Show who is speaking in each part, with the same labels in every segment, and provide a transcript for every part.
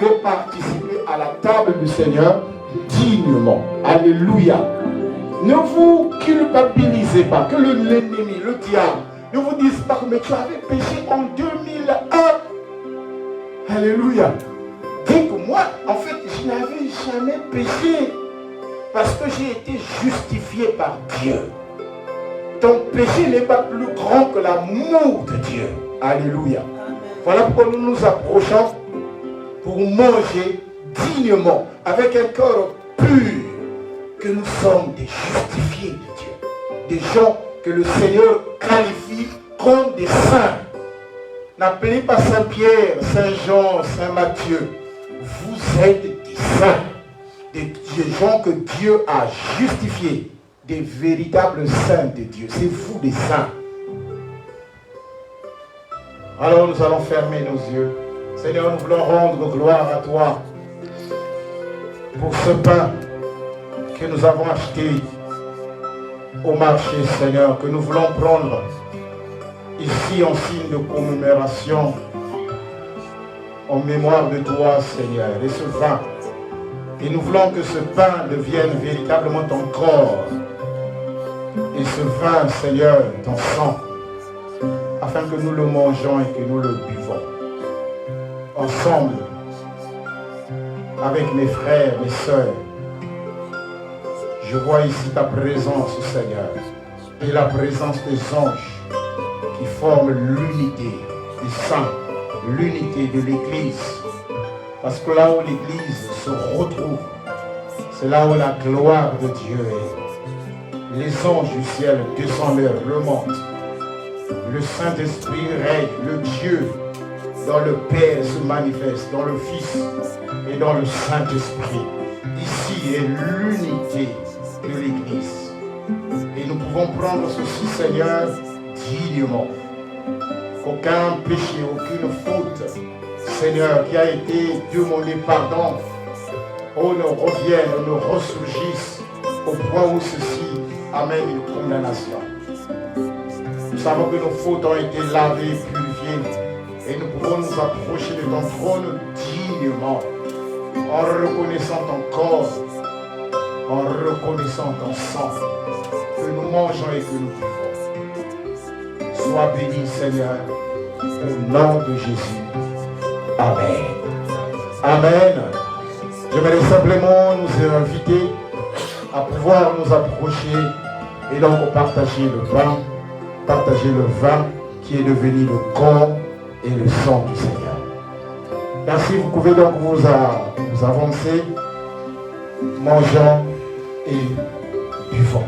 Speaker 1: pouvez participer à la table du Seigneur dignement. Alléluia. Ne vous culpabilisez pas, que l'ennemi, le diable, ne vous dise pas que mais tu avais péché en 2001. Alléluia. Dites moi, en fait, je n'avais jamais péché parce que j'ai été justifié par Dieu. Ton péché n'est pas plus grand que l'amour de Dieu. Alléluia. Voilà pourquoi nous nous approchons pour manger dignement, avec un cœur pur, que nous sommes des justifiés de Dieu. Des gens que le Seigneur qualifie comme des saints. N'appelez pas Saint-Pierre, Saint-Jean, Saint-Matthieu. Vous êtes des saints, des gens que Dieu a justifiés, des véritables saints de Dieu. C'est vous des saints. Alors nous allons fermer nos yeux. Seigneur, nous voulons rendre gloire à toi pour ce pain que nous avons acheté au marché, Seigneur, que nous voulons prendre ici en signe de commémoration, en mémoire de toi, Seigneur, et ce vin. Et nous voulons que ce pain devienne véritablement ton corps et ce vin, Seigneur, ton sang, afin que nous le mangeons et que nous le buvons ensemble avec mes frères, mes sœurs. Je vois ici ta présence, Seigneur, et la présence des anges qui forment l'unité des saints, l'unité de l'Église. Parce que là où l'Église se retrouve, c'est là où la gloire de Dieu est. Les anges du ciel descendent et remontent. Le Saint-Esprit règne, le Dieu dans le Père se manifeste, dans le Fils et dans le Saint-Esprit. Ici est l'unité de l'Église. Et nous pouvons prendre ceci, Seigneur, dignement. Qu'aucun péché, aucune faute, Seigneur, qui a été demandé pardon, oh, ne revienne, ne ressurgisse au point où ceci amène une condamnation. Nous savons que nos fautes ont été lavées, purifiées, et nous pouvons nous approcher de ton trône dignement, en reconnaissant ton corps, en reconnaissant ton sang, que nous mangeons et que nous buvons. Sois béni, Seigneur, au nom de Jésus. Amen. Amen. J'aimerais simplement nous inviter à pouvoir nous approcher et donc partager le pain, partager le vin qui est devenu le corps et le sang du Seigneur. Merci, vous pouvez donc vous avancer, mangeant et buvant.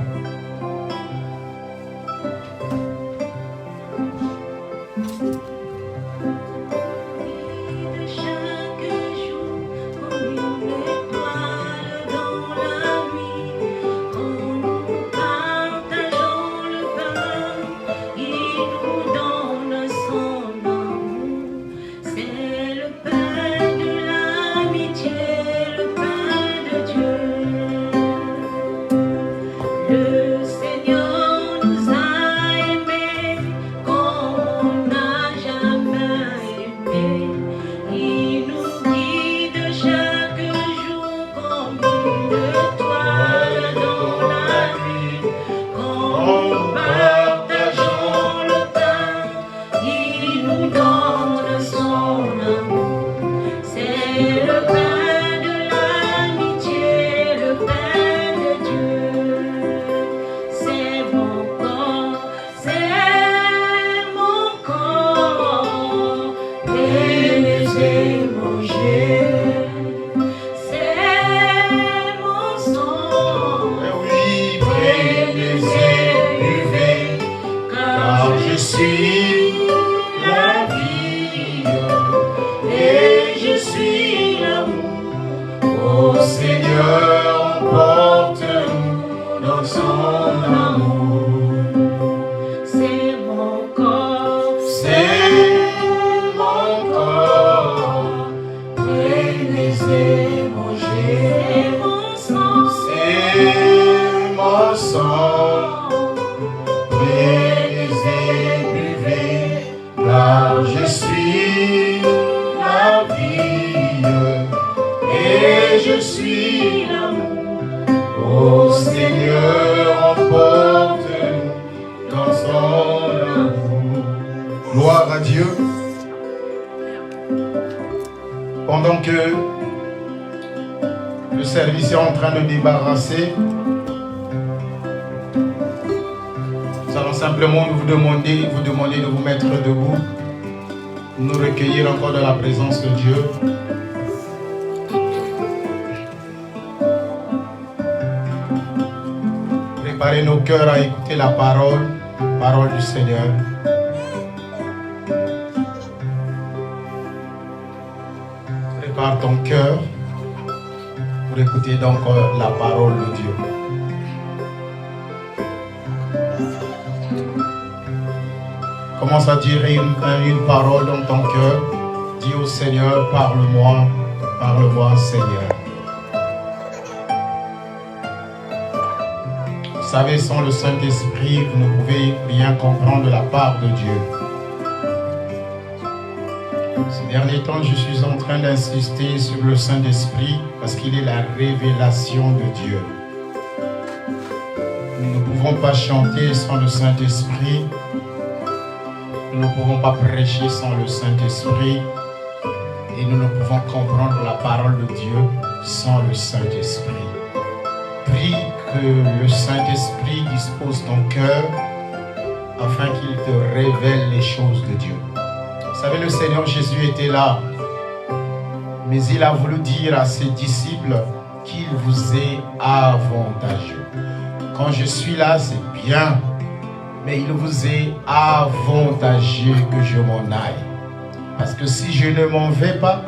Speaker 2: Je suis la vie.
Speaker 1: je suis l'amour. Ô Seigneur, emporte-nous dans son amour. Gloire à Dieu. Pendant que le service est en train de débarrasser, nous allons simplement vous demander de vous mettre debout, nous recueillir encore dans la présence de Dieu. Préparer nos cœurs à écouter la parole du Seigneur. Prépare ton cœur pour écouter donc la parole de Dieu. Commence à dire une parole dans ton cœur. Dis au Seigneur, parle-moi, Seigneur. Vous savez, sans le Saint-Esprit, vous ne pouvez rien comprendre de la part de Dieu. Ces derniers temps, je suis en train d'insister sur le Saint-Esprit parce qu'il est la révélation de Dieu. Nous ne pouvons pas chanter sans le Saint-Esprit. Nous ne pouvons pas prêcher sans le Saint-Esprit. Et nous ne pouvons comprendre la parole de Dieu sans le Saint-Esprit. Prie que le Saint-Esprit dispose ton cœur afin qu'il te révèle les choses de Dieu. Vous savez, le Seigneur Jésus était là, mais il a voulu dire à ses disciples qu'il vous est avantageux. Quand je suis là, c'est bien, mais il vous est avantageux que je m'en aille. Parce que si je ne m'en vais pas,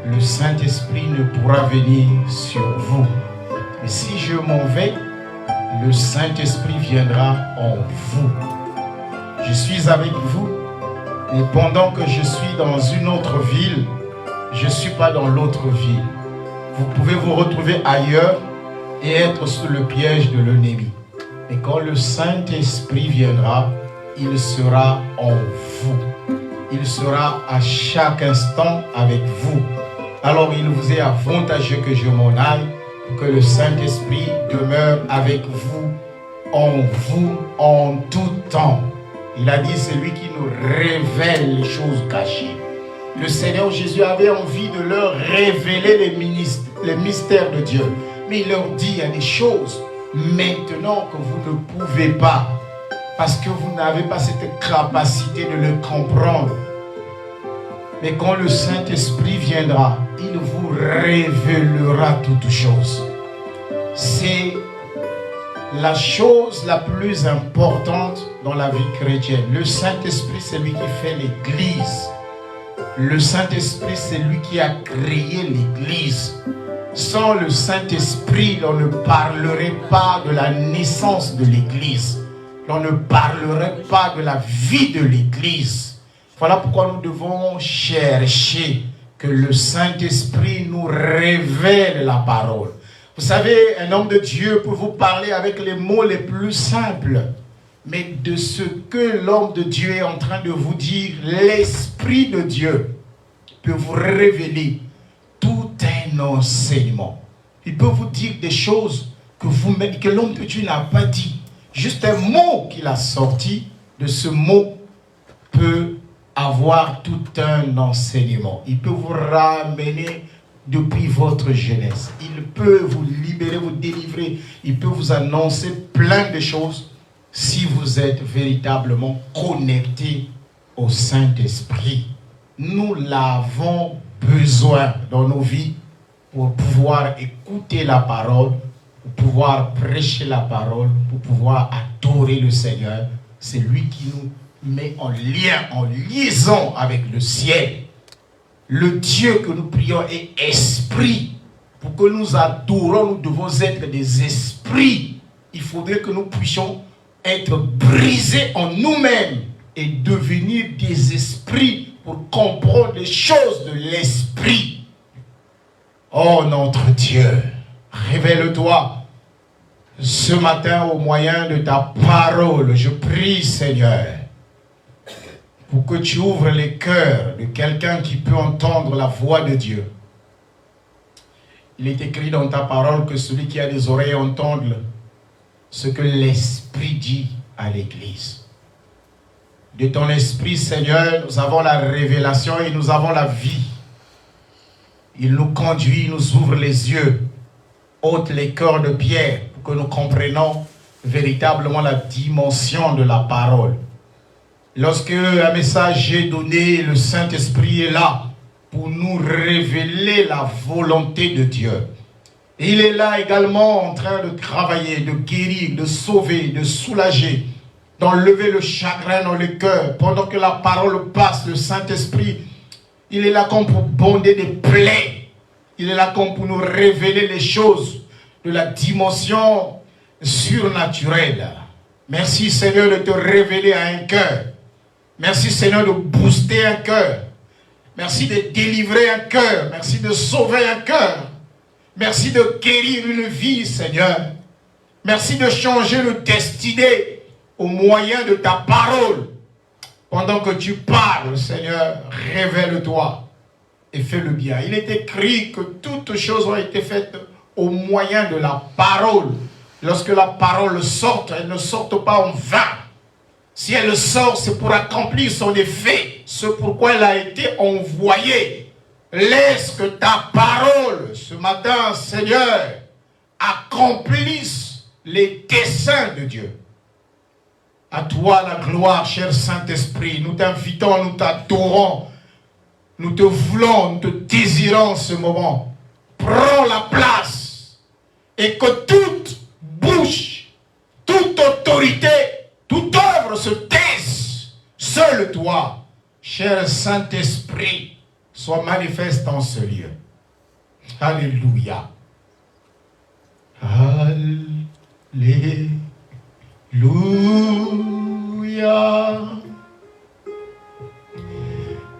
Speaker 1: le Saint-Esprit ne pourra venir sur vous. Mais si je m'en vais, le Saint-Esprit viendra en vous. Je suis avec vous. Et pendant que je suis dans une autre ville, je ne suis pas dans l'autre ville. Vous pouvez vous retrouver ailleurs et être sous le piège de l'ennemi. Et quand le Saint-Esprit viendra, il sera en vous. Il sera à chaque instant avec vous. Alors il vous est avantageux que je m'en aille, pour que le Saint-Esprit demeure avec vous en tout temps. Il a dit, c'est lui qui nous révèle les choses cachées. Le Seigneur Jésus avait envie de leur révéler les mystères de Dieu. Mais il leur dit, il y a des choses maintenant que vous ne pouvez pas. Parce que vous n'avez pas cette capacité de le comprendre. Mais quand le Saint-Esprit viendra, il vous révélera toutes choses. C'est la chose la plus importante dans la vie chrétienne. Le Saint-Esprit, c'est lui qui fait l'Église. Le Saint-Esprit, c'est lui qui a créé l'Église. Sans le Saint-Esprit, on ne parlerait pas de la naissance de l'Église. On ne parlerait pas de la vie de l'Église. Voilà pourquoi nous devons chercher que le Saint-Esprit nous révèle la parole. Vous savez, un homme de Dieu peut vous parler avec les mots les plus simples. Mais de ce que l'homme de Dieu est en train de vous dire, l'Esprit de Dieu peut vous révéler tout un enseignement. Il peut vous dire des choses que l'homme de Dieu n'a pas dit. Juste un mot qu'il a sorti, de ce mot peut avoir tout un enseignement. Il peut vous ramener depuis votre jeunesse. Il peut vous libérer, vous délivrer. Il peut vous annoncer plein de choses si vous êtes véritablement connecté au Saint-Esprit. Nous l'avons besoin dans nos vies pour pouvoir écouter la parole, pour pouvoir prêcher la parole, pour pouvoir adorer le Seigneur. C'est lui qui nous met en lien, en liaison avec le ciel. Le Dieu que nous prions est esprit. Pour que nous adorons, nous devons être des esprits. Il faudrait que nous puissions être brisés en nous-mêmes et devenir des esprits pour comprendre les choses de l'esprit. Oh notre Dieu, révèle-toi ce matin au moyen de ta parole. Je prie, Seigneur, pour que tu ouvres les cœurs de quelqu'un qui peut entendre la voix de Dieu. Il est écrit dans ta parole que celui qui a des oreilles entende ce que l'Esprit dit à l'Église. De ton Esprit, Seigneur, nous avons la révélation et nous avons la vie. Il nous conduit, il nous ouvre les yeux, ôte les cœurs de pierre pour que nous comprenions véritablement la dimension de la parole. Lorsque un message est donné, le Saint-Esprit est là pour nous révéler la volonté de Dieu. Et il est là également en train de travailler, de guérir, de sauver, de soulager, d'enlever le chagrin dans le cœur. Pendant que la parole passe, le Saint-Esprit, il est là comme pour bonder des plaies. Il est là comme pour nous révéler les choses de la dimension surnaturelle. Merci Seigneur de te révéler à un cœur. Merci Seigneur de booster un cœur. Merci de délivrer un cœur. Merci de sauver un cœur. Merci de guérir une vie, Seigneur. Merci de changer le destinée au moyen de ta parole. Pendant que tu parles, Seigneur, révèle-toi et fais le bien. Il est écrit que toutes choses ont été faites au moyen de la parole. Lorsque la parole sort, elle ne sort pas en vain. Si elle sort, c'est pour accomplir son effet. C'est pourquoi elle a été envoyée. Laisse que ta parole, ce matin, Seigneur, accomplisse les desseins de Dieu. À toi la gloire, cher Saint-Esprit. Nous t'invitons, nous t'adorons. Nous te voulons, nous te désirons ce moment. Prends la place et que toute bouche, toute autorité, toute œuvre se taise. Seul toi, cher Saint-Esprit, sois manifeste en ce lieu. Alléluia. Alléluia.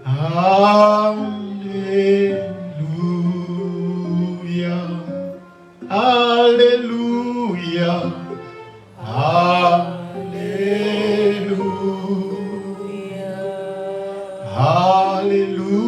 Speaker 1: Alléluia. Alléluia. Alléluia. Alléluia. Alléluia.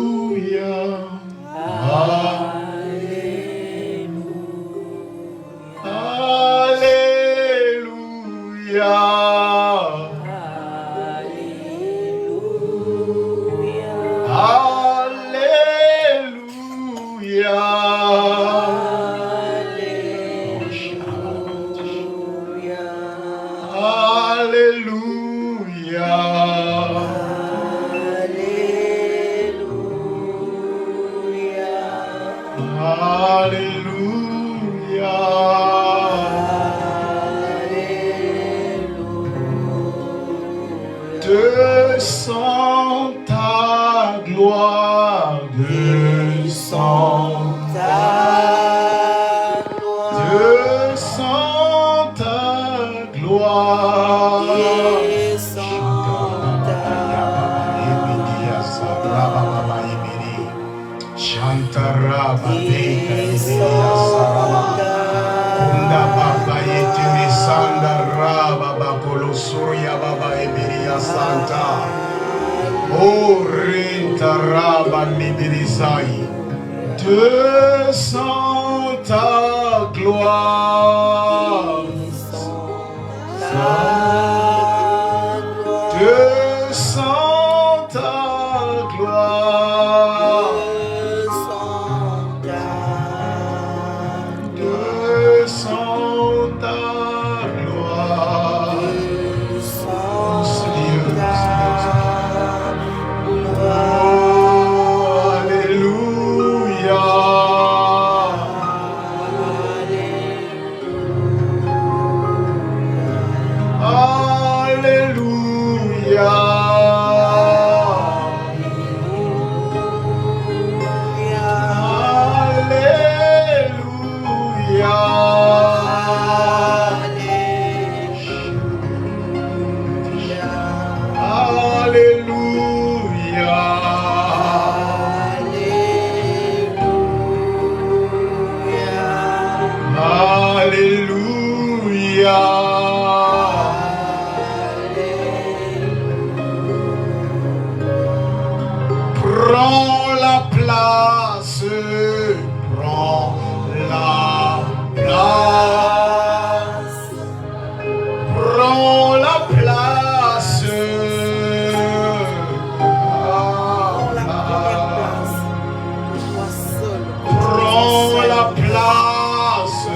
Speaker 1: place.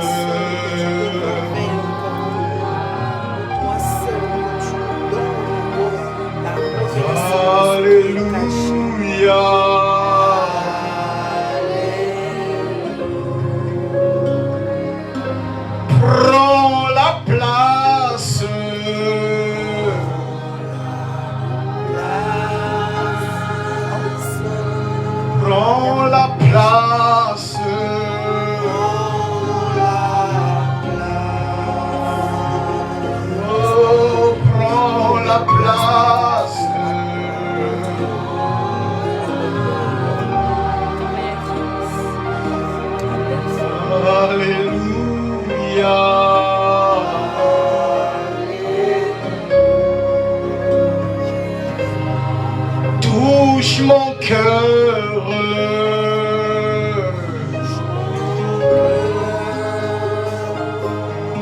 Speaker 1: Alléluia. Prends la place. Prends la place. Oh, prends la place. Alléluia. Touche mon cœur.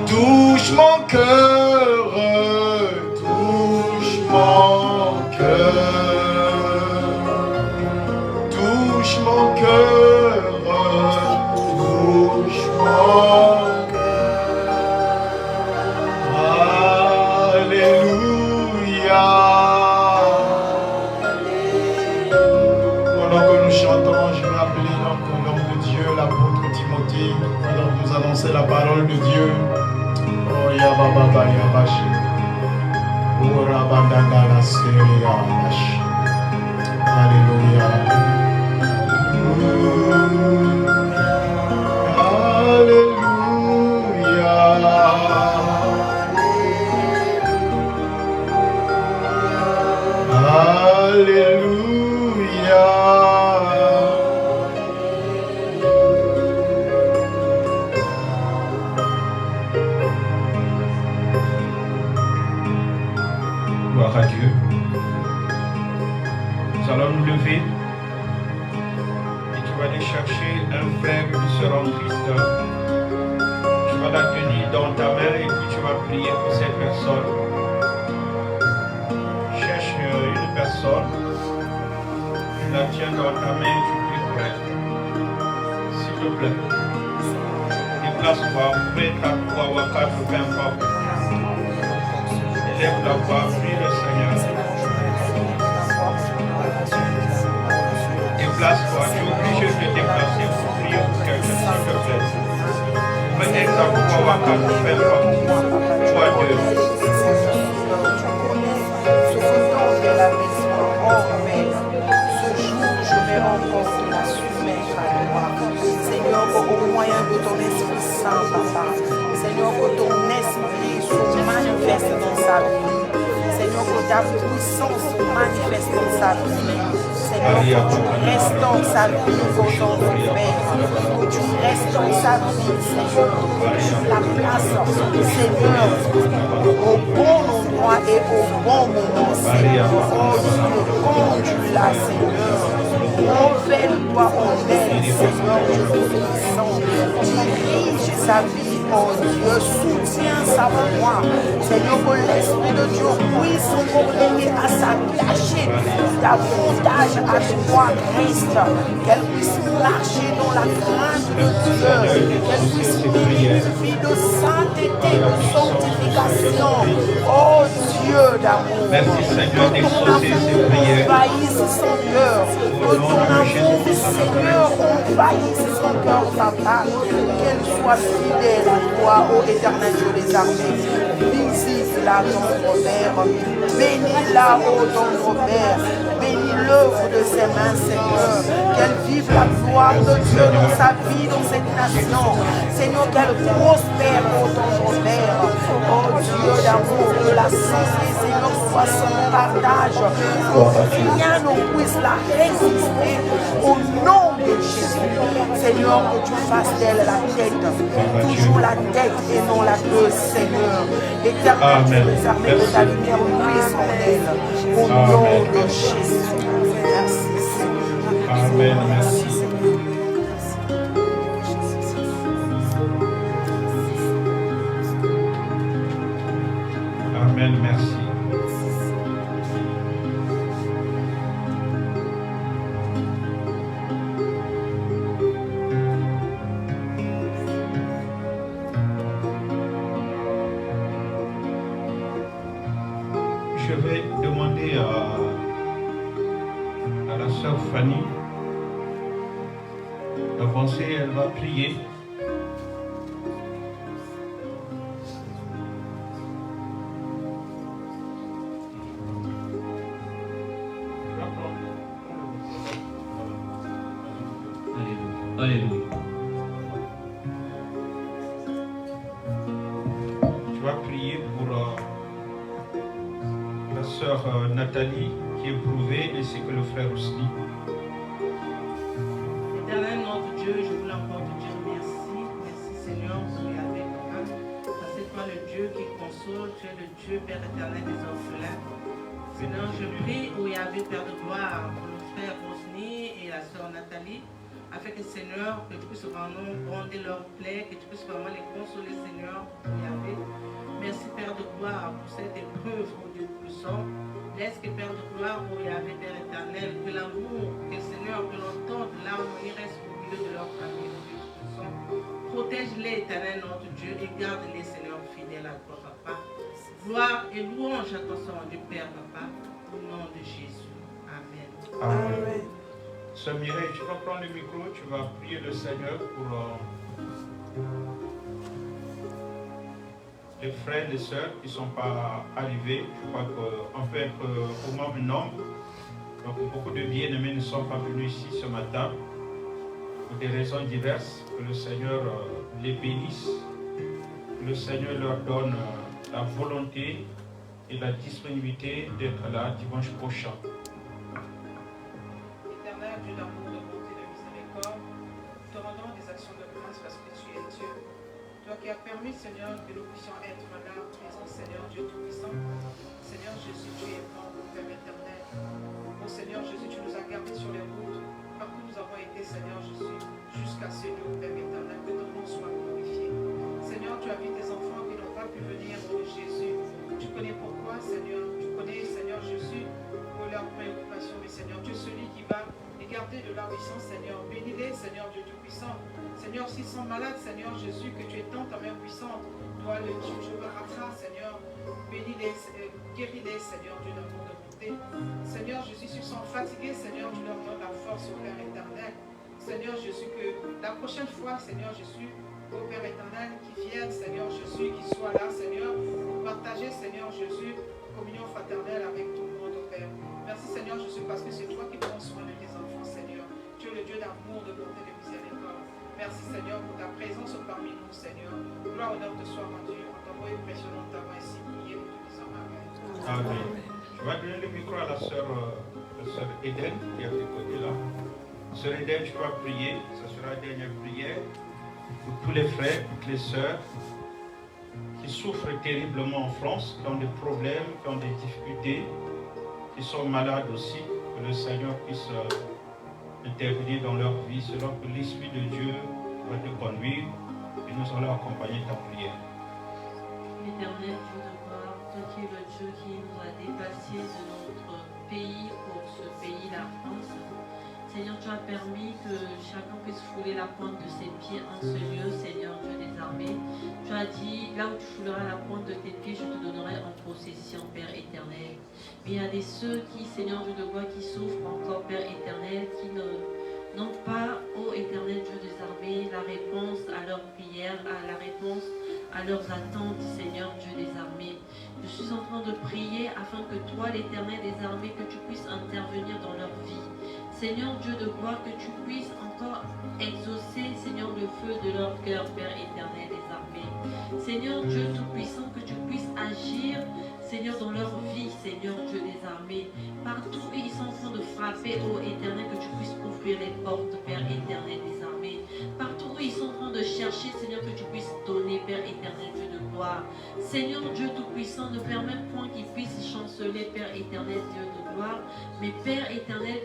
Speaker 1: Touche mon cœur. Touche mon cœur. Touche mon cœur. Touche mon cœur. Alléluia. Pendant que nous chantons, je vais appeler notre homme de Dieu, l'apôtre Timothée, alors nous annoncer la parole de Dieu. Oh Yababa Yabashi. Urabandanga la Seria Bashi. Alléluia. Alléluia.
Speaker 2: Gloire à Dieu. Nous allons nous lever et tu vas aller chercher un frère qui sera en Christ. Tu vas la tenir dans ta main et puis tu vas prier pour cette personne. Cherche une personne, tu la tiens dans ta main et tu pries pour elle. S'il te plaît. Déplace-toi, mets ta croix ou à quatre, peu importe. Lève la voix, prie le Seigneur. Déplace-toi, tu es obligé de te déplacer pour prier pour quelqu'un, s'il te plaît. Peut-être ta croix ou à quatre, peu importe. Toi deux.
Speaker 3: Seigneur, au moyen de ton Esprit Saint, Papa. Seigneur, que ton esprit se manifeste dans sa vie. Seigneur, que ta puissance se manifeste dans sa vie. Seigneur, que tu restes dans sa vie, au ton Père. Que tu restes dans sa vie, Seigneur. La place, Seigneur, au bon endroit et au bon moment, Seigneur. Oh Dieu, conduis-la, Seigneur. Révèle-toi en elle, Seigneur Dieu puissant. Dirige sa vie, oh Dieu, soutiens sa voix. Seigneur, que l'Esprit de Dieu puisse encore l'aider à s'attacher davantage à toi, Christ. Qu'elle puisse marcher dans la crainte de Dieu. Qu'elle puisse vivre une vie de sainteté, de sanctification. Oh Dieu d'amour, que ton amour envahisse son cœur. Que ton amour, Seigneur, envahisse son cœur, Papa. Qu'elle soit fidèle à toi, ô éternel Dieu des armées. Visite-la, ton Père. Bénis-la, ô ton Père. Bénis l'œuvre de ses mains, Seigneur. Qu'elle vive la gloire de Dieu dans sa vie, dans cette nation. Seigneur, qu'elle prospère, ô ton Père. Oh Dieu d'amour, que la santé, Seigneur, soit son partage. Rien ne puisse la résister au nom de Jésus. Seigneur, que tu fasses d'elle la tête, toujours la tête et non la queue, Seigneur. Éternel Dieu des armées, que ta lumière brille en elle. Au nom de Jésus. Merci, Seigneur.
Speaker 2: Amen, merci. Amen, merci. Fanny d'avancer, elle va prier.
Speaker 4: Alléluia.
Speaker 2: Tu vas prier pour la sœur Nathalie qui est éprouvée ainsi que le frère aussi.
Speaker 3: Éternel notre Dieu, je voulais encore te dire merci. Merci Seigneur pour y aller papa. Parce que toi le Dieu qui console, tu es le Dieu Père éternel des orphelins. Seigneur, je prie où il y avait Père de gloire pour le frère Rosny et la sœur Nathalie. Afin que Seigneur, que tu puisses vraiment bonder leurs plaies, que tu puisses vraiment les consoler, Seigneur, pour y aller. Merci Père de gloire pour cette épreuve, mon Dieu puissant. Laisse que Père de gloire, pour y aller, Père éternel, que l'amour, que Seigneur, que l'entente, l'harmonie reste au milieu de leur famille, mon Dieu puissant. Protège-les, éternel, notre Dieu, et garde-les, Seigneur, fidèles à toi, papa. Gloire et louange à ton sang du Père, papa, au nom de Jésus. Amen.
Speaker 2: Amen. Sœur Mireille, tu vas prendre le micro, tu vas prier le Seigneur pour les frères et les sœurs qui ne sont pas arrivés. Je crois qu'on peut être au moins un nombre. Donc beaucoup de bien-aimés ne sont pas venus ici ce matin pour des raisons diverses. Que le Seigneur les bénisse, que le Seigneur leur donne la volonté et la disponibilité d'être là dimanche prochain.
Speaker 5: Dieu d'amour, de bonté, de miséricorde, te rendons des actions de grâce parce que tu es Dieu. Toi qui as permis, Seigneur, que nous puissions être là, présent, Seigneur Dieu Tout-Puissant. Seigneur Jésus, tu es bon, mon Père éternel. Mon Seigneur Jésus, tu nous as gardés sur les routes, partout nous avons été, Seigneur Jésus, jusqu'à ce jour, Père éternel, que ton nom soit glorifié. Seigneur, tu as vu tes enfants qui n'ont pas pu venir, mon Jésus. Tu connais pourquoi, Seigneur. Tu connais, Seigneur Jésus, pour leurs préoccupations, mais Seigneur, tu es celui qui va garder de la puissance, Seigneur. Bénis-les, Seigneur Dieu Tout-Puissant. Seigneur, s'ils sont malades, Seigneur Jésus, que tu étends ta main puissante. Toi, le Dieu, je me rattrape, Seigneur. Bénis-les, guéris-les, Seigneur Dieu d'amour, de bonté. Seigneur Jésus, s'ils sont fatigués, Seigneur, tu leur donnes la force au Père éternel. Seigneur Jésus, que la prochaine fois, Seigneur Jésus, au Père éternel, qui vienne, Seigneur Jésus, qui soit là, Seigneur, pour partager, Seigneur Jésus, communion fraternelle avec tout le monde, au Père. Merci, Seigneur Jésus, parce que c'est toi qui prends soin de tes enfants, Seigneur. Tu es le Dieu d'amour, de bonté, de miséricorde. Merci, Seigneur, pour ta présence parmi nous, Seigneur. Gloire et honneur te soit rendu. En ton nom précieux, nous t'avons ainsi prié, nous te disons Amen.
Speaker 2: Amen. Je vais donner le micro à la sœur Eden, qui est à tes côtés là. Sœur Eden, tu vas prier. Ce sera la dernière prière pour tous les frères, toutes les sœurs qui souffrent terriblement en France, qui ont des problèmes, qui ont des difficultés, qui sont malades aussi, que le Seigneur puisse intervenir dans leur vie, selon que l'Esprit de Dieu va te conduire et nous allons accompagner ta prière.
Speaker 6: Éternel Dieu de gloire, toi qui es le Dieu qui nous a déplacés de notre pays pour ce pays, la France. Seigneur, tu as permis que chacun puisse fouler la pointe de ses pieds en ce lieu, Seigneur Dieu des armées. Tu as dit, là où tu fouleras la pointe de tes pieds, je te donnerai en possession, Père éternel. Mais il y a des ceux qui, Seigneur Dieu de gloire, qui souffrent encore, Père éternel, qui n'ont pas, ô éternel Dieu des armées, la réponse à leurs prières, à la réponse à leurs attentes, Seigneur Dieu des armées. Je suis en train de prier afin que toi, l'éternel des armées, que tu puisses intervenir dans leur vie. Seigneur Dieu de gloire, que tu puisses encore exaucer, Seigneur, le feu de leur cœur, Père éternel des armées. Seigneur Dieu Tout-Puissant, que tu puisses agir, Seigneur, dans leur vie, Seigneur Dieu des armées. Partout où ils sont en train de frapper, ô éternel, que tu puisses ouvrir les portes, Père éternel des armées. Partout où ils sont en train de chercher, Seigneur, que tu puisses donner, Père éternel, Dieu de gloire. Seigneur Dieu Tout-Puissant, ne permets point qu'ils puissent chanceler, Père éternel, Dieu de gloire. Mais Père éternel,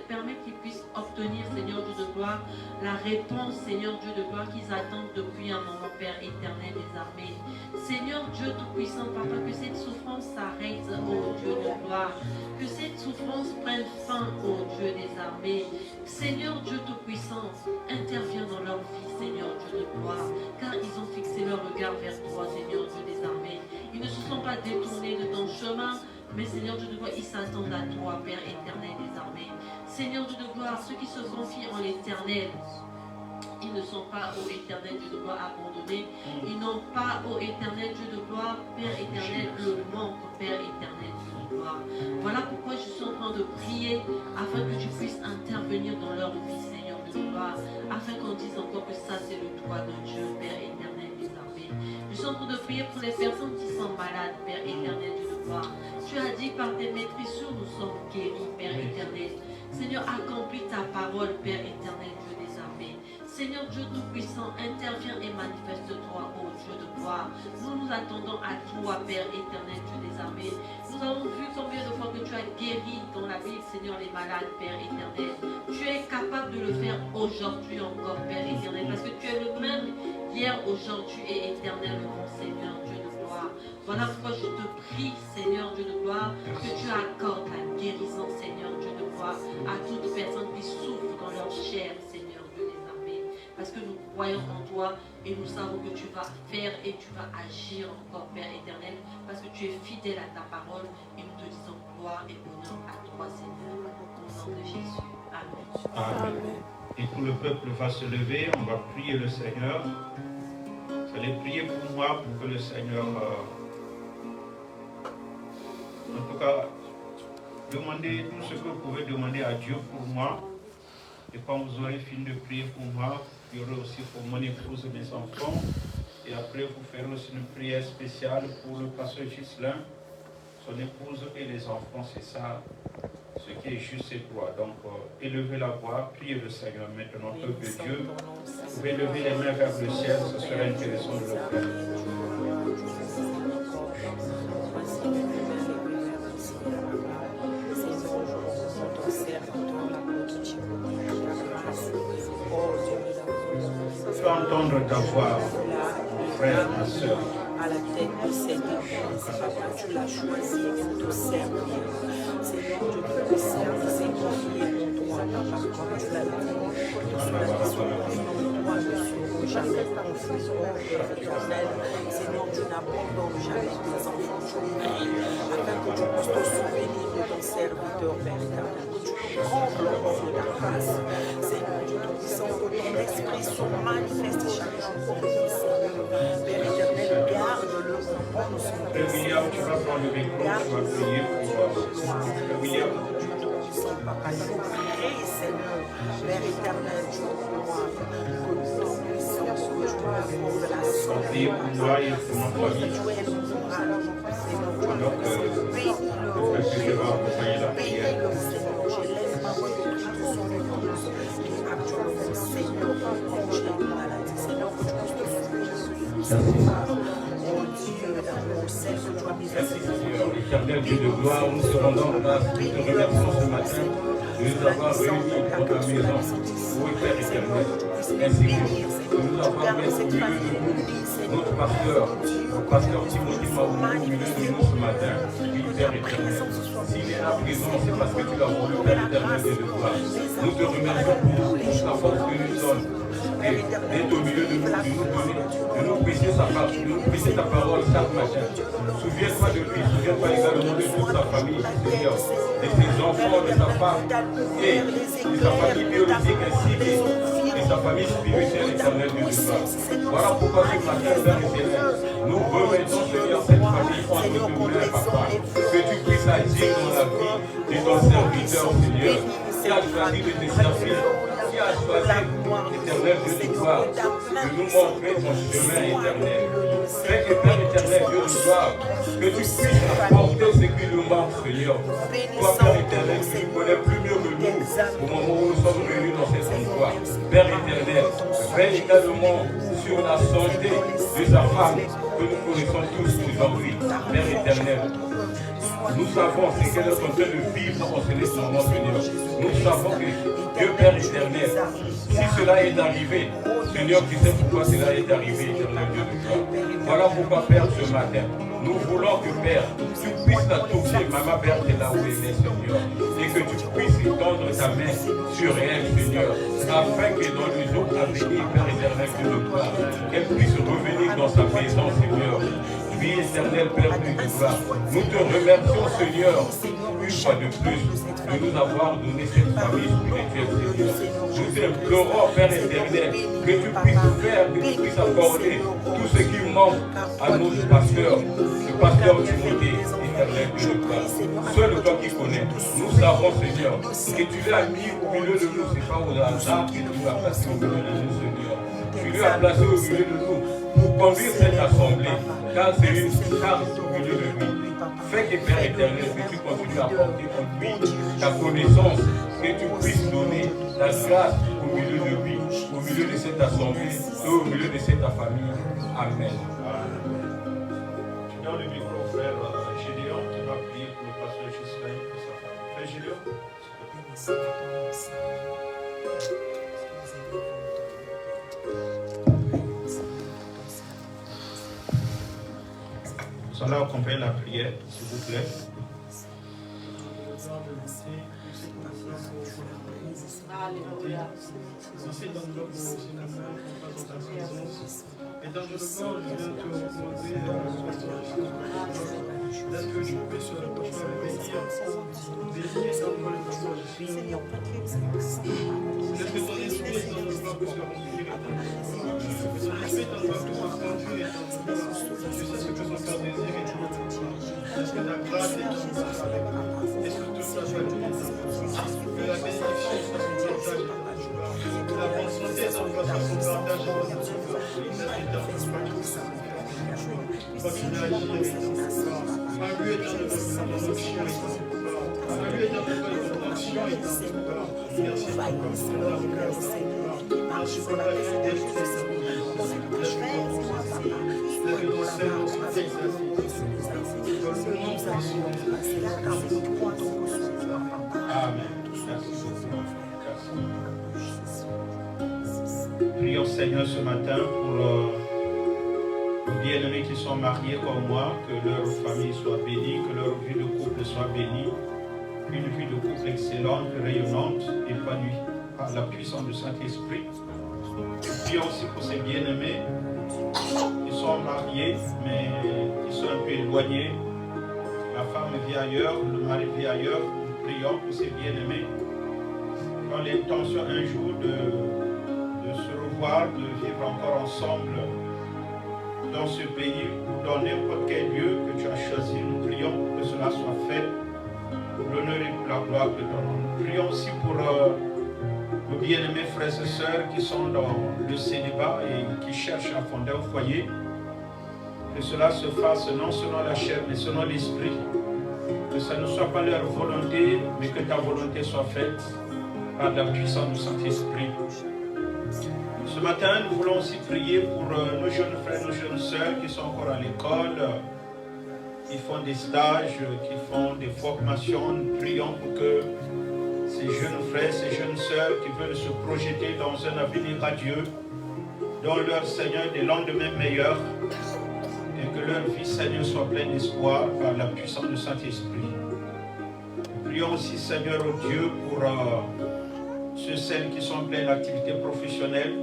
Speaker 6: permet qu'ils puissent obtenir, Seigneur Dieu de gloire, la réponse, Seigneur Dieu de gloire, qu'ils attendent depuis un moment, Père éternel des armées. Seigneur Dieu Tout-Puissant, Papa, que cette souffrance s'arrête, ô Dieu de gloire. Que cette souffrance prenne fin, ô Dieu des armées. Seigneur Dieu Tout-Puissant, interviens dans leur vie, Seigneur Dieu de gloire, car ils ont fixé leur regard vers toi, Seigneur Dieu des armées. Ils ne se sont pas détournés de ton chemin, Mais Seigneur Dieu de gloire, ils s'attendent à toi, Père éternel des armées. Seigneur Dieu de gloire, ceux qui se confient en l'éternel, ils ne sont pas au éternel Dieu de gloire abandonnés. Ils n'ont pas au éternel Dieu de gloire, Père éternel, le manque, Père éternel Dieu de gloire. Voilà pourquoi je suis en train de prier afin que tu puisses intervenir dans leur vie, Seigneur Dieu de gloire, afin qu'on dise encore que ça c'est le toi de Dieu, Père éternel des armées. Je suis en train de prier pour les personnes qui sont malades, Père éternel Dieu de gloire. Tu as dit par tes maîtrisures nous sommes guéris, Père éternel. Seigneur, accomplis ta parole, Père éternel Dieu des armées. Seigneur Dieu Tout-Puissant, interviens et manifeste-toi, ô Dieu de gloire. Nous nous attendons à toi, Père éternel, Dieu des armées. Nous avons vu combien de fois que tu as guéri dans la Bible, Seigneur, les malades, Père éternel. Tu es capable de le faire aujourd'hui encore, Père éternel, parce que tu es le même hier, aujourd'hui et éternellement, Seigneur, Dieu de gloire. Voilà pourquoi je te prie, Seigneur, Dieu de gloire, que tu accordes la guérison, Seigneur, Dieu de gloire, à toute personne qui souffre dans leur chair, Seigneur, Dieu des armées. Parce que nous croyons en toi et nous savons que tu vas faire et tu vas agir encore, Père éternel, parce que tu es fidèle à ta parole et nous te disons gloire et honneur à toi, Seigneur, au nom de Jésus. Amen.
Speaker 2: Amen. Et tout le peuple va se lever, on va prier le Seigneur. Vous allez prier pour moi pour que le Seigneur, en tout cas, demandez tout ce que vous pouvez demander à Dieu pour moi. Et quand vous aurez fini de prier pour moi, il y aura aussi pour mon épouse et mes enfants. Et après, vous ferez aussi une prière spéciale pour le pasteur Ghislain, son épouse et les enfants. C'est ça, ce qui est juste et droit. Donc, élevez la voix, priez le Seigneur maintenant, peuple de Dieu. Vous pouvez lever les mains vers le ciel, ce sera intéressant de le faire. Fais entendre ta voix, frère, ma soeur.
Speaker 3: À la tête du Seigneur, tu l'as choisi pour te servir. Seigneur, je te sers, c'est confié en toi, papa, comme tu l'as dit. Cela qui sont en toi ne seront jamais confus, Père éternel. Seigneur, tu n'abandonnes jamais tes enfants, tu pries, afin que tu puisses te souvenir de ton serviteur, Père éternel, que tu trembles hors de ta face. Seigneur, Dieu Tout-Puissant, que ton esprit se manifeste chaque jour pour lui, Seigneur. Père éternel, garde-le au nom de son nom.
Speaker 2: William, tu vas prendre le micro, tu vas prier pour William.
Speaker 3: Papa, je prie, Seigneur, Père éternel, Dieu de gloire, que ton puissance, que tu m'accordes la santé,
Speaker 2: Priez pour moi et pour ma famille.
Speaker 3: tu es le moral, Seigneur,
Speaker 2: Alors que le peuple va accompagner la prière.
Speaker 3: bénis-le, Seigneur, j'élève ma voix de Christ sur le Dieu, qui actuellement, Seigneur, congé de maladie, Seigneur, que tu puisses te souvenir, Seigneur, oh Dieu, d'amour, celle que tu as mis à
Speaker 7: Merci Seigneur, l'éternel Dieu de gloire, nous te rendons grâce, nous te remercions ce matin de nous avoir réunis dans ta maison. Oui, Père éternel, ainsi que de nous avoir mis au milieu de nous, notre pasteur, le pasteur Timothée Maoulou, au milieu de nous ce matin. Oui, Père éternel, s'il est à présent, c'est parce que tu l'as voulu, Père éternel Dieu de gloire. Nous te remercions pour la force que nous sommes et d'être au milieu de nous donner, de nous prêcher ta parole chaque matin. Souviens-toi de lui, souviens-toi également de toute sa famille, Seigneur, de ses enfants, de sa femme et de sa famille biologique ainsi que de sa famille spirituelle éternelle Dieu de gloire. Voilà pourquoi ce matin, Père éternel, nous remettons, Seigneur, cette famille entre tes mains, Papa. Que tu puisses agir dans la vie de ton serviteur, Seigneur, qui a choisi de te servir, qui a choisi, éternel Dieu de gloire, de nous montrer ton chemin éternel. Père éternel, Dieu de gloire, que tu puisses apporter ce qui nous manque, Seigneur. Toi, Père éternel, tu nous connais plus mieux que nous au moment où nous sommes réunis dans cet endroit. Père éternel, veille également sur la santé de sa femme que nous connaissons tous aujourd'hui. Père éternel, nous savons ce qu'elle est en train de vivre en ce moment, Seigneur. Nous savons que Dieu Père éternel, si cela est arrivé, Seigneur, tu sais pourquoi cela est arrivé, éternel Dieu de gloire. Voilà pourquoi, Père, ce matin, nous voulons que, Père, tu puisses la toucher, Maman Père, c'est là où elle est, Seigneur. Et que tu puisses étendre ta main sur elle, Seigneur, afin que dans les jours à venir, Père éternel Dieu de gloire, qu'elle puisse revenir dans sa maison, Seigneur. vie éternelle, Père de gloire. Nous te remercions, Seigneur, une fois de plus, de nous avoir donné cette famille spirituelle, Seigneur. Nous t'implorons, Père éternel, que tu puisses faire, que tu puisses accorder tout ce qui manque à nos pasteurs, le pasteur Timothée, éternel de gloire. Seul toi qui connais, nous savons, Seigneur, que tu l'as mis au milieu de nous, c'est pas au hasard que tu l'as placé au milieu de nous, Seigneur. Tu l'as placé au milieu de nous pour conduire cette assemblée, car c'est une charge au milieu de lui. Fais que, Père éternel, que tu continues à porter en lui ta connaissance, que tu puisses donner la grâce au milieu de lui, au milieu de cette assemblée et au milieu de cette famille. Amen.
Speaker 2: Tu donnes le micro au frère Gédéon qui va prier pour le pasteur Gislain et sa femme. Frère Gédéon. Nous allons accompagner la prière, s'il vous plaît.
Speaker 5: Alléluia.
Speaker 8: Merci dans le nom de Jésus, la main qu'on passe dans ta présence. Et dans le corps, je viens te demander, pasteur Jésus, d'être que je puisse bénir dans le nom de pasteur Jésus. Laisse que ton esprit dans le corps puisse remplir et ton esprit dans le corps puisse conduire et ton corps. Tu sais ce que son cœur désire et tu veux le voir. Est-ce que la grâce est ton corps avec nous? Est-ce que tout ça soit bien dans le corps? Que la bénédiction soit son partage dans la joie. Que la bonne santé soit son partage dans la joie. Continue à agir et à lui est dans le onction et à lui est dans le onction et merci merci pour la fidélité
Speaker 2: Amen. Prions Seigneur ce matin pour nos bien-aimés qui sont mariés comme moi, que leur famille soit bénie, que leur vie de couple soit bénie, une vie de couple excellente, rayonnante, épanouie par la puissance du Saint-Esprit. Prions aussi pour ces bien-aimés qui sont mariés, mais qui sont un peu éloignés. La femme vit ailleurs, le mari vit ailleurs. Nous prions pour ces bien-aimés qui ont l'intention un jour de se revoir, de vivre encore ensemble dans ce pays ou dans n'importe quel lieu que tu as choisi. Nous prions pour que cela soit fait pour l'honneur et pour la gloire de ton nom. Nous prions aussi pour nos bien-aimés frères et sœurs qui sont dans le célibat et qui cherchent à fonder un foyer. Que cela se fasse non selon la chair mais selon l'esprit. Que ça ne soit pas leur volonté mais que ta volonté soit faite par la puissance du Saint-Esprit. Ce matin, nous voulons aussi prier pour nos jeunes frères, nos jeunes sœurs qui sont encore à l'école, qui font des stages, qui font des formations. Nous prions pour que ces jeunes frères, ces jeunes sœurs qui veulent se projeter dans un avenir radieux, dans leur Seigneur des lendemains meilleurs, et que leur vie, Seigneur, soit pleine d'espoir par la puissance du Saint-Esprit. Nous prions aussi, Seigneur, au Dieu, pour ceux, celles qui sont pleines d'activités professionnelles,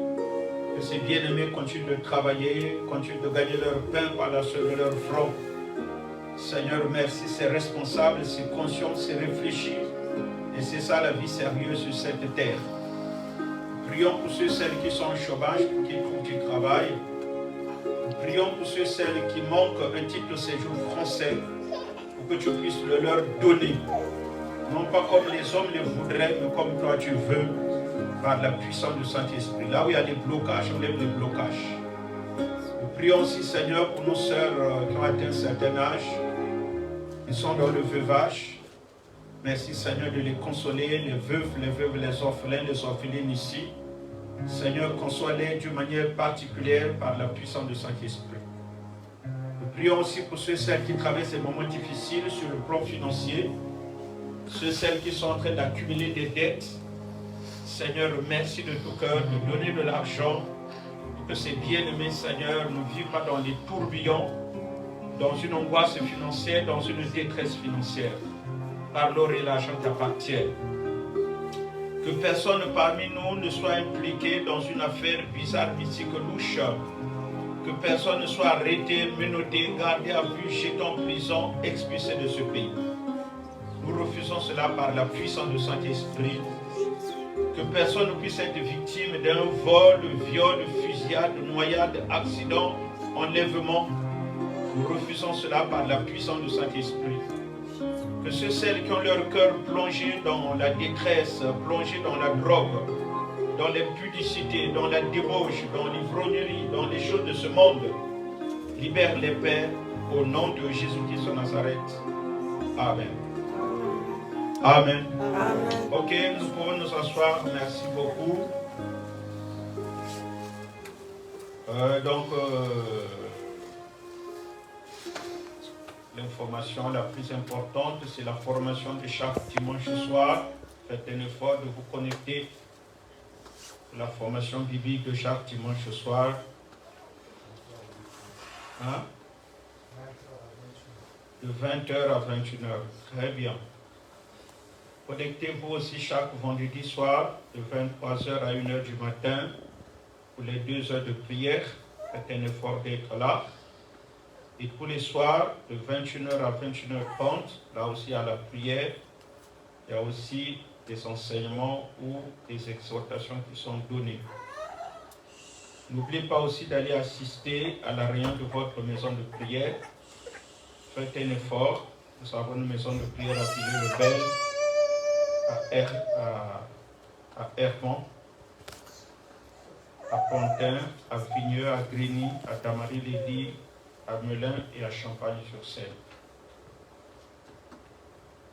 Speaker 2: que ces bien-aimés continuent de travailler, continuent de gagner leur pain par la sueur de leur front. Seigneur, merci, c'est responsable, c'est conscient, c'est réfléchi. Et c'est ça la vie sérieuse sur cette terre. Prions pour ceux, celles qui sont au chômage, pour qu'ils trouvent du travail. Prions pour ceux, celles qui manquent un titre de séjour français, pour que tu puisses le leur donner. Non pas comme les hommes le voudraient, mais comme toi tu veux, par la puissance du Saint-Esprit. Là où il y a des blocages, on lève les blocages. Nous prions aussi, Seigneur, pour nos sœurs qui ont atteint un certain âge, qui sont dans le veuvage. Merci, Seigneur, de les consoler, les veuves, les orphelins, les orphelines ici. Seigneur, console-les d'une manière particulière par la puissance du Saint-Esprit. Nous prions aussi pour ceux et celles qui traversent ces moments difficiles sur le plan financier, ceux et celles qui sont en train d'accumuler des dettes. Seigneur, merci de tout cœur de donner de l'argent pour que ces bien-aimés, Seigneur, ne vivent pas dans les tourbillons, dans une angoisse financière, dans une détresse financière. Par l'or et l'argent t'appartiennent. Que personne parmi nous ne soit impliqué dans une affaire bizarre, mystique, louche, Que personne ne soit arrêté, menotté, gardé à vue, jeté en prison, expulsé de ce pays. Nous refusons cela par la puissance du Saint-Esprit. Que personne ne puisse être victime d'un vol, viol, fusillade, noyade, accident, enlèvement. Nous refusons cela par la puissance du Saint-Esprit. Que celles qui ont leur cœur plongé dans la détresse, plongé dans la drogue, dans l'impudicité, dans la débauche, dans l'ivrognerie, dans les choses de ce monde, libère les pères au nom de Jésus-Christ de Nazareth. Amen. Amen.
Speaker 3: Amen.
Speaker 2: Ok, nous pouvons nous asseoir. Merci beaucoup. L'information la plus importante, c'est la formation de chaque dimanche soir. Faites un effort de vous connecter à la formation biblique de chaque dimanche soir. Hein? De 20h à 21h. Très bien. Connectez-vous aussi chaque vendredi soir de 23h à 1h du matin pour les 2 heures de prière. Faites un effort d'être là. Et tous les soirs, de 21h à 21h30, là aussi à la prière, il y a aussi des enseignements ou des exhortations qui sont données. N'oubliez pas aussi d'aller assister à la réunion de votre maison de prière. Faites un effort. Nous avons une maison de prière à Villers-le-Bel, à Hermont, à Pontin, à Vigneux, à Grigny, à Damary-Lédy, à Melun et à Champagne-sur-Seine.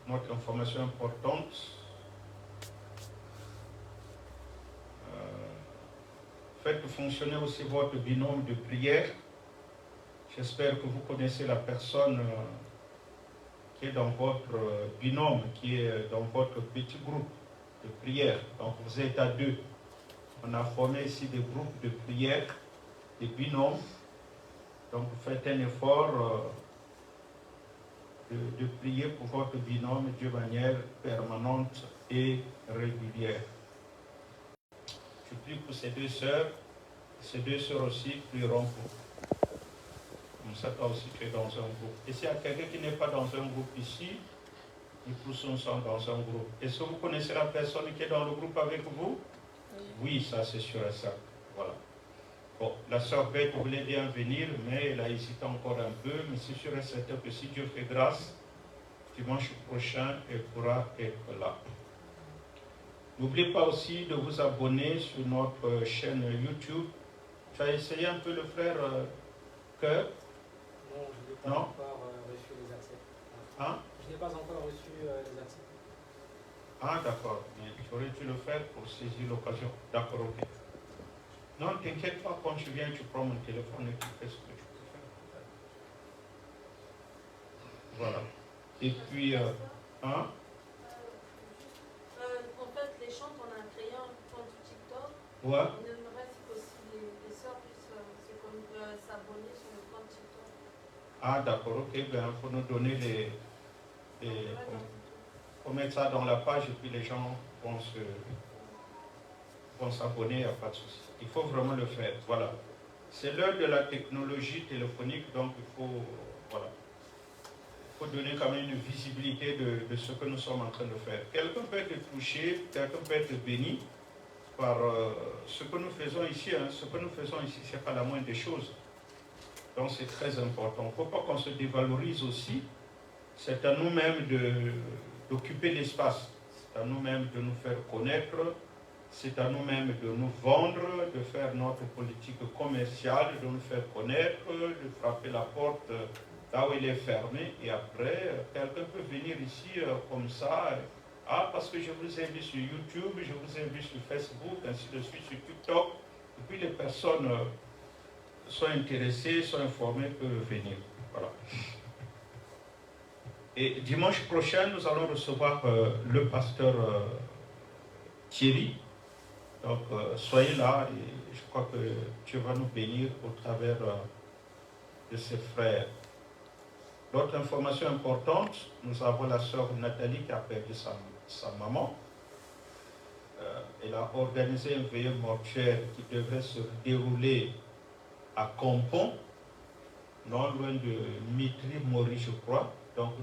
Speaker 2: Notre information importante, faites fonctionner aussi votre binôme de prière. J'espère que vous connaissez la personne qui est dans votre binôme, qui est dans votre petit groupe de prière. Donc vous êtes à 2. On a formé ici des groupes de prière, des binômes. Donc faites un effort de prier pour votre binôme de manière permanente et régulière. Je prie pour ces 2 sœurs. Ces 2 sœurs aussi prieront pour vous. Comme ça, toi aussi, tu es dans un groupe. Et s'il y a quelqu'un qui n'est pas dans un groupe ici, nous tous sommes dans un groupe. Est-ce que vous connaissez la personne qui est dans le groupe avec vous? Oui, ça c'est sûr et certain. Voilà. Bon, la sœur Beth voulait bien venir, mais elle a hésité encore un peu. Mais c'est sûr et certain que si Dieu fait grâce, dimanche prochain, elle pourra être là. N'oubliez pas aussi de vous abonner sur notre chaîne YouTube. Tu as essayé un peu le frère Cœur?
Speaker 9: Non, je n'ai pas encore reçu les accès.
Speaker 2: Hein?
Speaker 9: Je n'ai pas encore reçu les accès.
Speaker 2: Ah, d'accord. Mais tu aurais dû le faire pour saisir l'occasion. D'accord, ok. Non, t'inquiète pas, quand tu viens, tu prends mon téléphone et tu fais ce que tu peux faire. Voilà. Et puis, hein?
Speaker 6: En fait, les chants, on a créé un compte TikTok.
Speaker 2: Ouais.
Speaker 6: Il aimerait aussi les sœurs puissent s'abonner sur le compte TikTok.
Speaker 2: Ah, d'accord, ok. Ben, il faut nous donner les faut mettre ça dans la page et puis les gens vont s'abonner, il n'y a pas de souci. Il faut vraiment le faire. Voilà. C'est l'heure de la technologie téléphonique, donc il faut, voilà. Il faut donner quand même une visibilité de ce que nous sommes en train de faire. Quelqu'un peut être touché, quelqu'un peut être béni par ce que nous faisons ici. Hein. Ce que nous faisons ici, ce n'est pas la moindre des choses. Donc c'est très important. Il ne faut pas qu'on se dévalorise aussi. C'est à nous-mêmes d'occuper l'espace. C'est à nous-mêmes de nous faire connaître. C'est à nous-mêmes de nous vendre, de faire notre politique commerciale, de nous faire connaître, de frapper la porte là où elle est fermée. Et après, quelqu'un peut venir ici comme ça. Ah, parce que je vous ai vu sur YouTube, je vous ai vu sur Facebook, ainsi de suite, sur TikTok. Et puis les personnes sont intéressées, sont informées, peuvent venir. Voilà. Et dimanche prochain, nous allons recevoir le pasteur Thierry. Donc, soyez là et je crois que Dieu va nous bénir au travers de ses frères. L'autre information importante, nous avons la sœur Nathalie qui a perdu sa maman. Elle a organisé un veillée mortuaire qui devrait se dérouler à Compon, non loin de Mitry-Mori, je crois. Donc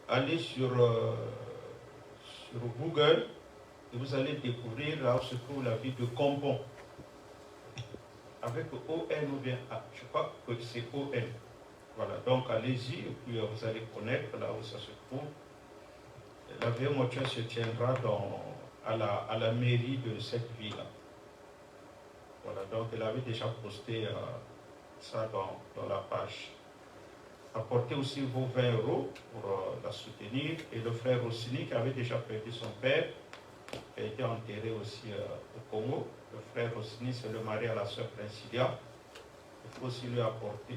Speaker 2: allez sur Google et vous allez découvrir là où se trouve la ville de Compon. Avec O-N ou bien A. Je crois que c'est O-N. Voilà, donc allez-y et puis vous allez connaître là où ça se trouve. La VMOTIA se tiendra à la mairie de cette ville. Voilà, donc elle avait déjà posté ça dans la page. Apportez aussi vos 20 € pour la soutenir. Et le frère Rossini qui avait déjà perdu son père, qui a été enterré aussi au Congo. Le frère Rossini, c'est le mari à la sœur Princilia. Il faut aussi lui apporter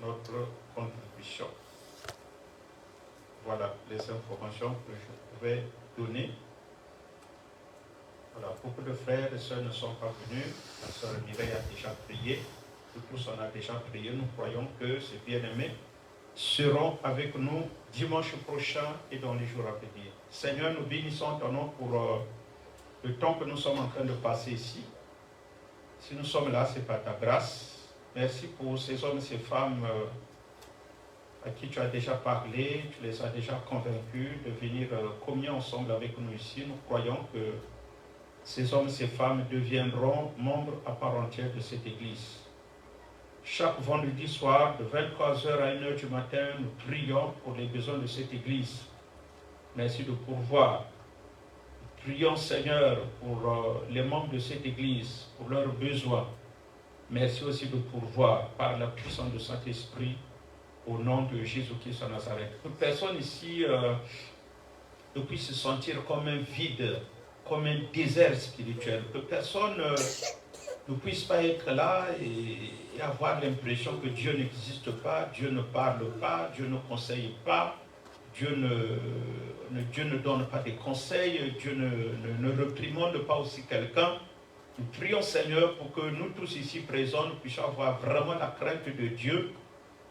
Speaker 2: notre contribution. Voilà les informations que je pouvais donner. Voilà, beaucoup de frères et sœurs ne sont pas venus. La sœur Mireille a déjà prié. Tous on a déjà prié. Nous croyons que ces bien-aimés seront avec nous dimanche prochain et dans les jours à venir. Seigneur, nous bénissons ton nom pour le temps que nous sommes en train de passer ici. Si nous sommes là, c'est par ta grâce. Merci pour ces hommes et ces femmes à qui tu as déjà parlé, tu les as déjà convaincus de venir communier ensemble avec nous ici. Nous croyons que ces hommes et ces femmes deviendront membres à part entière de cette église. Chaque vendredi soir, de 23h à 1h du matin, nous prions pour les besoins de cette église. Merci de pourvoir. Prions, Seigneur, pour les membres de cette église, pour leurs besoins. Merci aussi de pourvoir par la puissance du Saint-Esprit au nom de Jésus-Christ de Nazareth. Que personne ici ne puisse se sentir comme un vide, comme un désert spirituel. Que personne ne puisse pas être là et avoir l'impression que Dieu n'existe pas, Dieu ne parle pas, Dieu ne conseille pas, Dieu ne donne pas des conseils, Dieu ne réprimande pas aussi quelqu'un. Nous prions, Seigneur, pour que nous tous ici présents, nous puissions avoir vraiment la crainte de Dieu.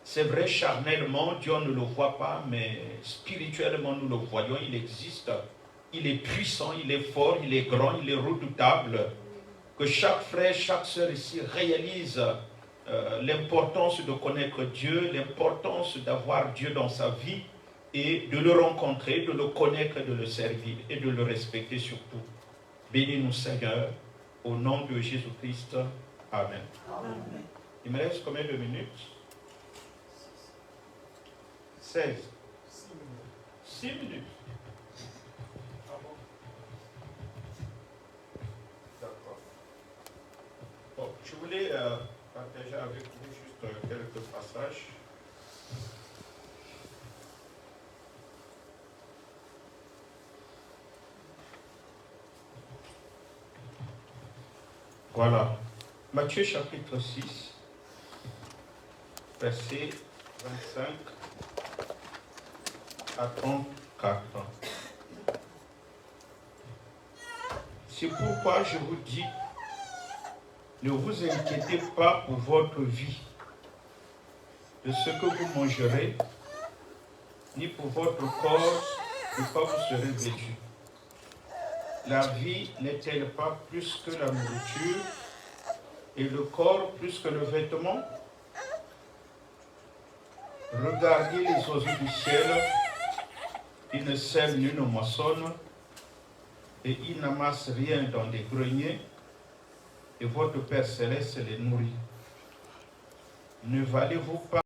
Speaker 2: C'est vrai, charnellement, Dieu ne le voit pas, mais spirituellement, nous le voyons, il existe. Il est puissant, il est fort, il est grand, il est redoutable. Que chaque frère, chaque sœur ici réalise l'importance de connaître Dieu, l'importance d'avoir Dieu dans sa vie et de le rencontrer, de le connaître, de le servir et de le respecter surtout. Bénis-nous, Seigneur, au nom de Jésus-Christ. Amen. Amen. Il me reste combien de minutes? 16. 6 minutes. Ah bon? D'accord. Bon, je voulais partager avec vous juste quelques passages. Voilà. Matthieu chapitre 6, verset 25 à 34. C'est pourquoi je vous dis, ne vous inquiétez pas pour votre vie, de ce que vous mangerez, ni pour votre corps, de quoi vous serez vêtus. La vie n'est-elle pas plus que la nourriture, et le corps plus que le vêtement? Regardez les oiseaux du ciel, ils ne sèment ni ne moissonnent, et ils n'amassent rien dans des greniers, et votre Père Céleste les nourrit. Ne valez-vous pas